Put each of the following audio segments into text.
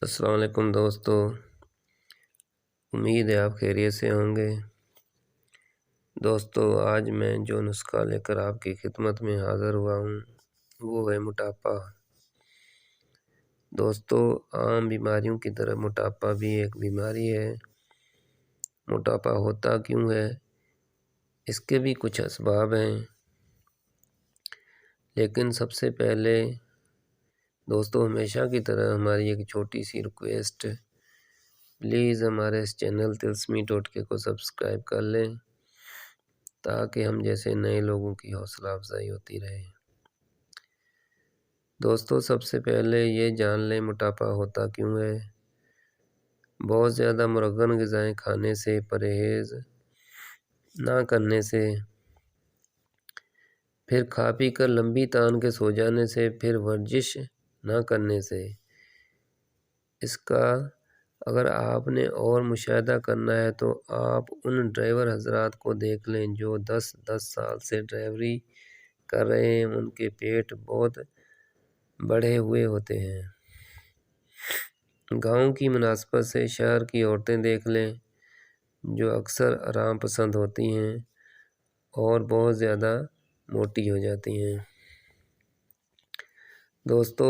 السلام علیکم دوستو، امید ہے آپ خیریت سے ہوں گے۔ دوستو، آج میں جو نسخہ لے کر آپ کی خدمت میں حاضر ہوا ہوں وہ ہے موٹاپا۔ دوستو، عام بیماریوں کی طرح موٹاپا بھی ایک بیماری ہے۔ موٹاپا ہوتا کیوں ہے؟ اس کے بھی کچھ اسباب ہیں، لیکن سب سے پہلے دوستو ہمیشہ کی طرح ہماری ایک چھوٹی سی ریکویسٹ، پلیز ہمارے اس چینل طلسمی ٹوٹکے کو سبسکرائب کر لیں تاکہ ہم جیسے نئے لوگوں کی حوصلہ افزائی ہوتی رہے۔ دوستو، سب سے پہلے یہ جان لیں موٹاپا ہوتا کیوں ہے۔ بہت زیادہ مرغن غذائیں کھانے سے، پرہیز نہ کرنے سے، پھر کھا پی کر لمبی تان کے سو جانے سے، پھر ورزش نہ کرنے سے۔ اس کا اگر آپ نے اور مشاہدہ کرنا ہے تو آپ ان ڈرائیور حضرات کو دیکھ لیں جو 10 سال سے ڈرائیوری کر رہے ہیں، ان کے پیٹ بہت بڑھے ہوئے ہوتے ہیں۔ گاؤں کی مناسبت سے شہر کی عورتیں دیکھ لیں جو اکثر آرام پسند ہوتی ہیں اور بہت زیادہ موٹی ہو جاتی ہیں۔ دوستو،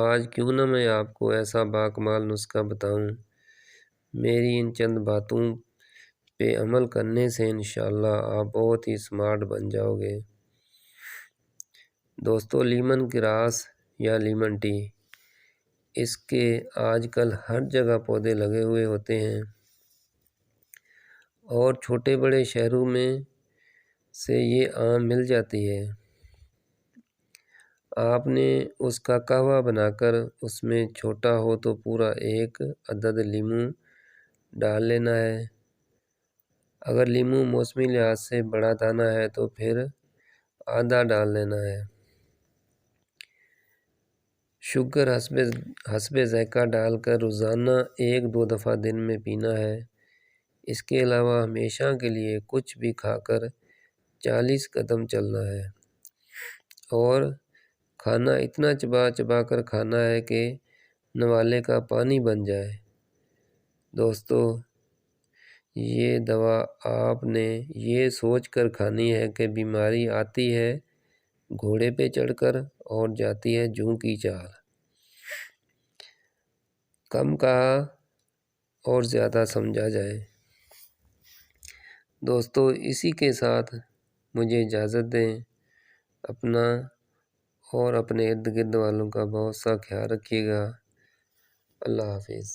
آج کیوں نہ میں آپ کو ایسا باکمال نسخہ بتاؤں۔ میری ان چند باتوں پہ عمل کرنے سے انشاءاللہ آپ بہت ہی سمارٹ بن جاؤ گے۔ دوستو، لیمن گراس یا لیمن ٹی، اس کے آج کل ہر جگہ پودے لگے ہوئے ہوتے ہیں اور چھوٹے بڑے شہروں میں سے یہ عام مل جاتی ہے۔ آپ نے اس کا قہوہ بنا کر اس میں چھوٹا ہو تو پورا 1 عدد لیموں ڈال لینا ہے۔ اگر لیموں موسمی لحاظ سے بڑا دانا ہے تو پھر آدھا ڈال لینا ہے۔ شوگر حسب ذائقہ ڈال کر روزانہ 1-2 دفعہ دن میں پینا ہے۔ اس کے علاوہ ہمیشہ کے لیے کچھ بھی کھا کر 40 قدم چلنا ہے اور کھانا اتنا چبا چبا کر کھانا ہے کہ نوالے کا پانی بن جائے۔ دوستو، یہ دوا آپ نے یہ سوچ کر کھانی ہے کہ بیماری آتی ہے گھوڑے پہ چڑھ کر اور جاتی ہے جوں کی چال۔ کم کہا اور زیادہ سمجھا جائے۔ دوستو، اسی کے ساتھ مجھے اجازت دیں۔ اپنا اور اپنے ارد گرد والوں کا بہت سا خیال رکھیے گا۔ اللہ حافظ۔